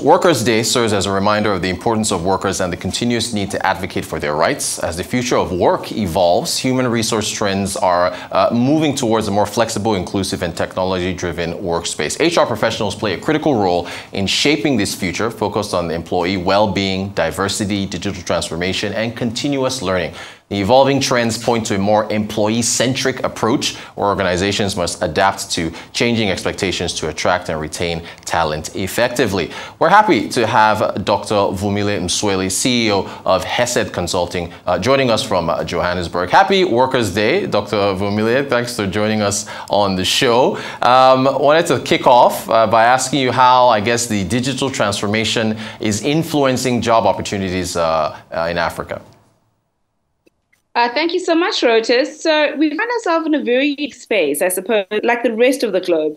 Workers' Day serves as a reminder of the importance of workers and the continuous need to advocate for their rights. As the future of work evolves, human resource trends are moving towards a more flexible, inclusive, and technology-driven workspace. HR professionals play a critical role in shaping this future, focused on the employee well-being, diversity, digital transformation, and continuous learning. The evolving trends point to a more employee-centric approach where organizations must adapt to changing expectations to attract and retain talent effectively. We're happy to have Dr. Vumile Msweli, CEO of Hesed Consulting, joining us from Johannesburg. Happy Workers' Day, Dr. Vumile. Thanks for joining us on the show. Wanted to kick off by asking you how, I guess, the digital transformation is influencing job opportunities in Africa. Thank you so much, Rotis. So we find ourselves in a very unique space, I suppose, like the rest of the globe,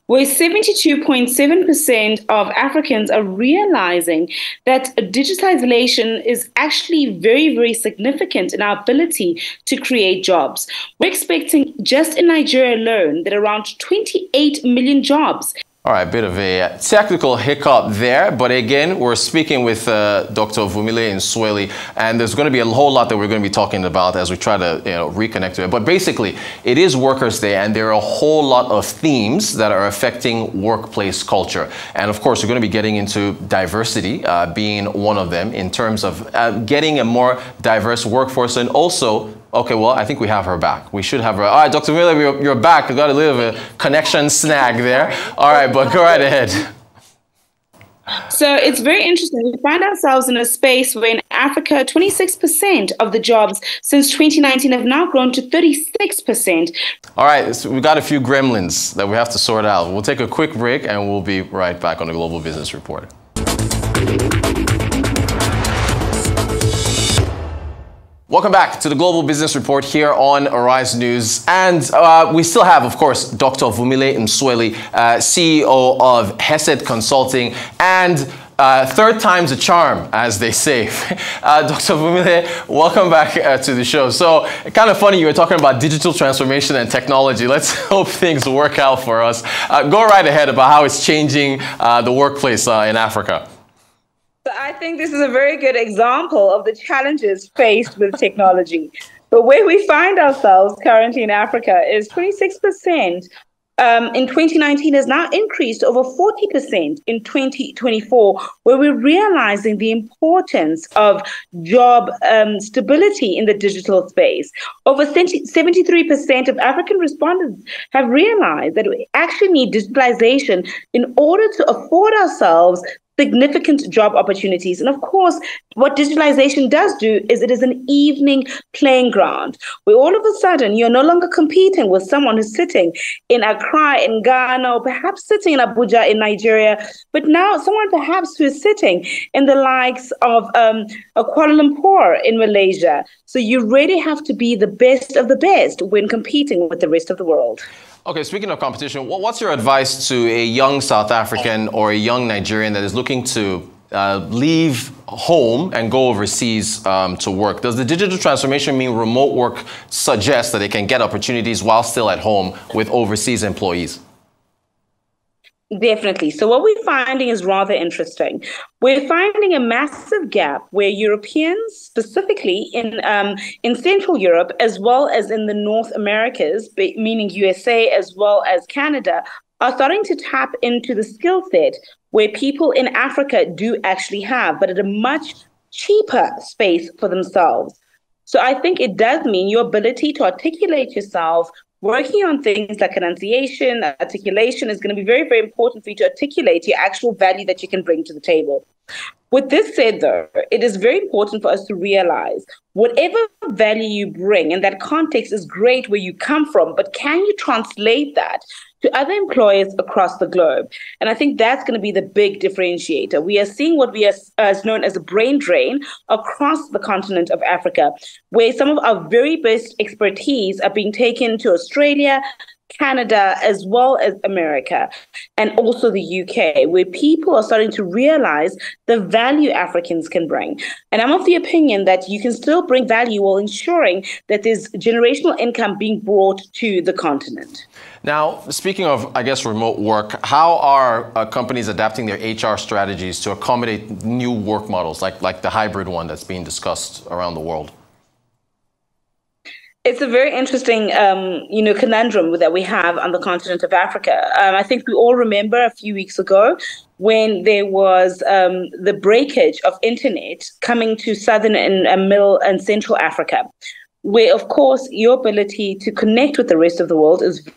where 72.7% of Africans are realizing that digitalization is actually very, very significant in our ability to create jobs. We're expecting just in Nigeria alone that around 28 million jobs. All right, a bit of a technical hiccup there, but again, we're speaking with Dr. Vumile Msweli, and there's going to be a whole lot that we're going to be talking about as we try to reconnect to it. But basically, it is Workers' Day, and there are a whole lot of themes that are affecting workplace culture. And of course, we're going to be getting into diversity being one of them in terms of getting a more diverse workforce, and also okay, well, I think we have her back. We should have her. All right, Dr. Miller, you're back. We got a little bit of a connection snag there. All right, but go right ahead. So it's very interesting. We find ourselves in a space where in Africa, 26% of the jobs since 2019 have now grown to 36%. All right, so we got a few gremlins that we have to sort out. We'll take a quick break and we'll be right back on the Global Business Report. Welcome back to the Global Business Report here on Arise News. And we still have, of course, Dr. Vumile Msweli, CEO of Hesed Consulting, and third time's a charm, as they say. Dr. Vumile, welcome back to the show. So, kind of funny, you were talking about digital transformation and technology. Let's hope things work out for us. Go right ahead about how it's changing the workplace in Africa. I think this is a very good example of the challenges faced with technology. But where we find ourselves currently in Africa is 26% in 2019 has now increased over 40% in 2024, where we're realizing the importance of job stability in the digital space. Over 73% of African respondents have realized that we actually need digitalization in order to afford ourselves significant job opportunities. And of course, what digitalization does do is it is an evening playing ground where all of a sudden you're no longer competing with someone who's sitting in Accra in Ghana, or perhaps sitting in Abuja in Nigeria, but now someone perhaps who is sitting in the likes of Kuala Lumpur in Malaysia. So you really have to be the best of the best when competing with the rest of the world. Okay, speaking of competition, what's your advice to a young South African or a young Nigerian that is looking to leave home and go overseas to work? Does the digital transformation mean remote work suggests that they can get opportunities while still at home with overseas employees? Definitely. So what we're finding is rather interesting. We're finding a massive gap where Europeans, specifically in Central Europe, as well as in the North Americas, meaning USA as well as Canada, are starting to tap into the skill set where people in Africa do actually have, but at a much cheaper space for themselves. So I think it does mean your ability to articulate yourself. Working on things like enunciation, articulation is going to be very, very important for you to articulate your actual value that you can bring to the table. With this said, though, it is very important for us to realize whatever value you bring in that context is great where you come from, but can you translate that to other employers across the globe? And I think that's going to be the big differentiator. We are seeing what we are known as a brain drain across the continent of Africa, where some of our very best expertise are being taken to Australia, Canada, as well as America. and also the UK, where people are starting to realize the value Africans can bring. And I'm of the opinion that you can still bring value while ensuring that there's generational income being brought to the continent. Now, speaking of, I guess, remote work, how are companies adapting their HR strategies to accommodate new work models, like the hybrid one that's being discussed around the world? It's a very interesting, conundrum that we have on the continent of Africa. I think we all remember a few weeks ago when there was the breakage of internet coming to southern and middle and central Africa, where, of course, your ability to connect with the rest of the world is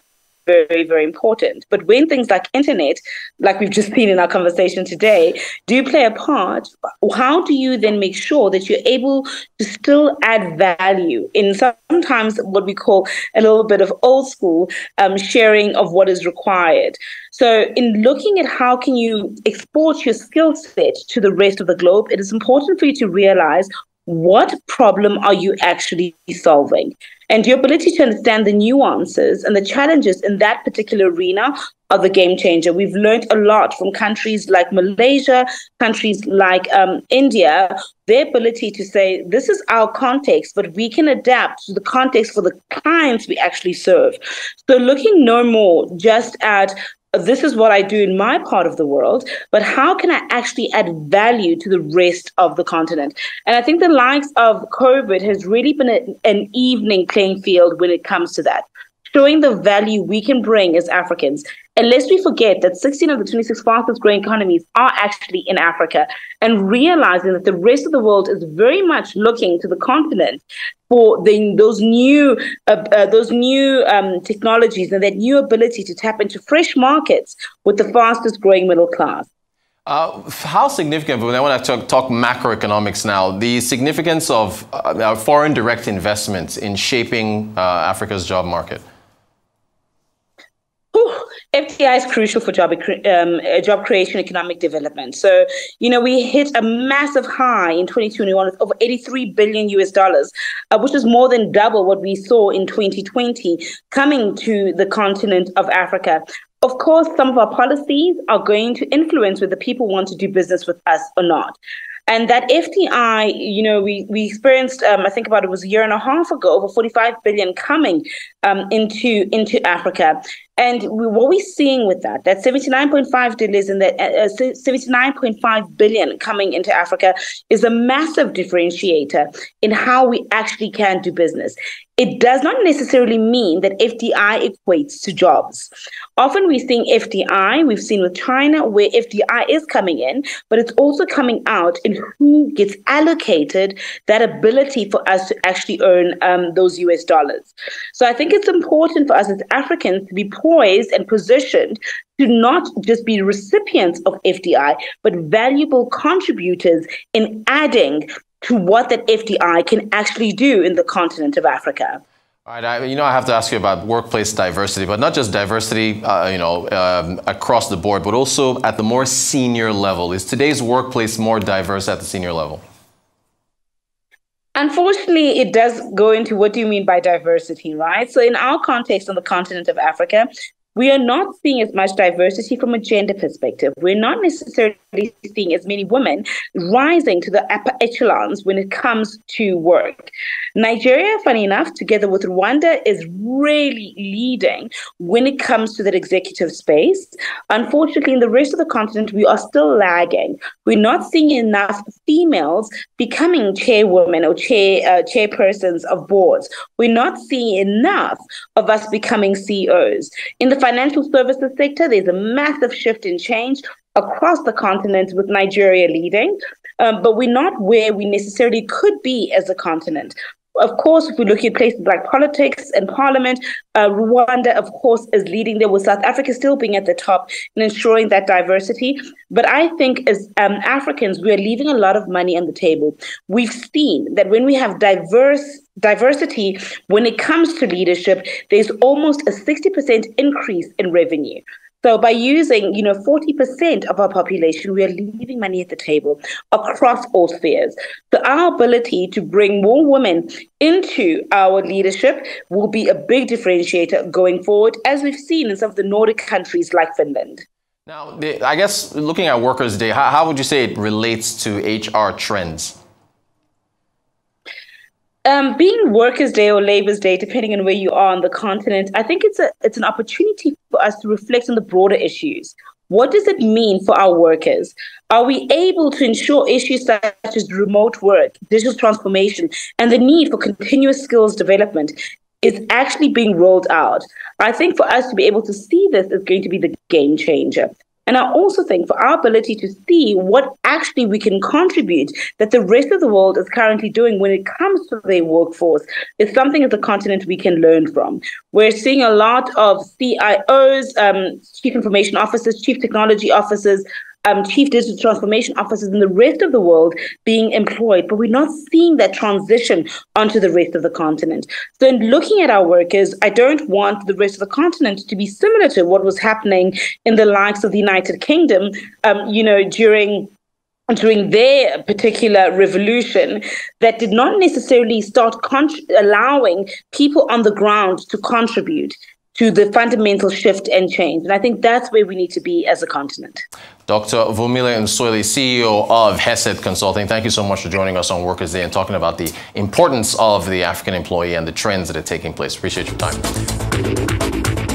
very, very important. But when things like internet, like we've just seen in our conversation today, do play a part, how do you then make sure that you're able to still add value in sometimes what we call a little bit of old school sharing of what is required? So in looking at how can you export your skill set to the rest of the globe, it is important for you to realize what problem are you actually solving? And your ability to understand the nuances and the challenges in that particular arena are the game changer. We've learned a lot from countries like Malaysia, countries like India, their ability to say, this is our context, but we can adapt to the context for the clients we actually serve. So looking no more just at this is what I do in my part of the world, but how can I actually add value to the rest of the continent? And I think the likes of COVID has really been an evening playing field when it comes to that, showing the value we can bring as Africans. And lest we forget that 16 of the 26 fastest growing economies are actually in Africa, and realizing that the rest of the world is very much looking to the continent for those new technologies and that new ability to tap into fresh markets with the fastest growing middle class. How significant, when I want to talk macroeconomics now, the significance of foreign direct investments in shaping Africa's job market? FDI is crucial for job creation, economic development. So, we hit a massive high in 2021 with over 83 billion US dollars, which is more than double what we saw in 2020 coming to the continent of Africa. Of course, some of our policies are going to influence whether people want to do business with us or not. And that FDI, we experienced, I think about it was a year and a half ago, over 45 billion coming into Africa. And what we're seeing with that 79.5 dollars and that 79.5 billion coming into Africa is a massive differentiator in how we actually can do business. It does not necessarily mean that FDI equates to jobs. Often we're seeing FDI, we've seen with China where FDI is coming in, but it's also coming out in who gets allocated that ability for us to actually earn those US dollars. So I think it's important for us as Africans to be poised and positioned to not just be recipients of FDI, but valuable contributors in adding to what that FDI can actually do in the continent of Africa. All right, I have to ask you about workplace diversity, but not just diversity, across the board, but also at the more senior level. Is today's workplace more diverse at the senior level? Unfortunately, it does go into what do you mean by diversity, right? So in our context on the continent of Africa, we are not seeing as much diversity from a gender perspective. We're not necessarily seeing as many women rising to the upper echelons when it comes to work. Nigeria, funny enough, together with Rwanda, is really leading when it comes to that executive space. Unfortunately, in the rest of the continent, we are still lagging. We're not seeing enough females becoming chairwomen or chairpersons of boards. We're not seeing enough of us becoming CEOs. In the financial services sector, there's a massive shift in change across the continent with Nigeria leading, but we're not where we necessarily could be as a continent. Of course, if we look at places like politics and parliament, Rwanda, of course, is leading there, with South Africa still being at the top and ensuring that diversity. But I think as Africans, we are leaving a lot of money on the table. We've seen that when we have diversity, when it comes to leadership, there's almost a 60% increase in revenue. So by using, 40% of our population, we are leaving money at the table across all spheres. So our ability to bring more women into our leadership will be a big differentiator going forward, as we've seen in some of the Nordic countries like Finland. Now, I guess looking at Workers' Day, how would you say it relates to HR trends? Being Workers' Day or Labour's Day, depending on where you are on the continent, I think it's an opportunity for us to reflect on the broader issues. What does it mean for our workers? Are we able to ensure issues such as remote work, digital transformation, and the need for continuous skills development is actually being rolled out? I think for us to be able to see this is going to be the game changer. And I also think for our ability to see what actually we can contribute that the rest of the world is currently doing when it comes to their workforce is something as a continent we can learn from. We're seeing a lot of CIOs, Chief Information Officers, Chief Technology Officers, Chief Digital Transformation Officers in the rest of the world being employed, but we're not seeing that transition onto the rest of the continent. So in looking at our workers, I don't want the rest of the continent to be similar to what was happening in the likes of the United Kingdom, during their particular revolution that did not necessarily start allowing people on the ground to contribute to the fundamental shift and change. And I think that's where we need to be as a continent. Dr. Vumile Msweli, CEO of Hesed Consulting, thank you so much for joining us on Workers' Day and talking about the importance of the African employee and the trends that are taking place. Appreciate your time.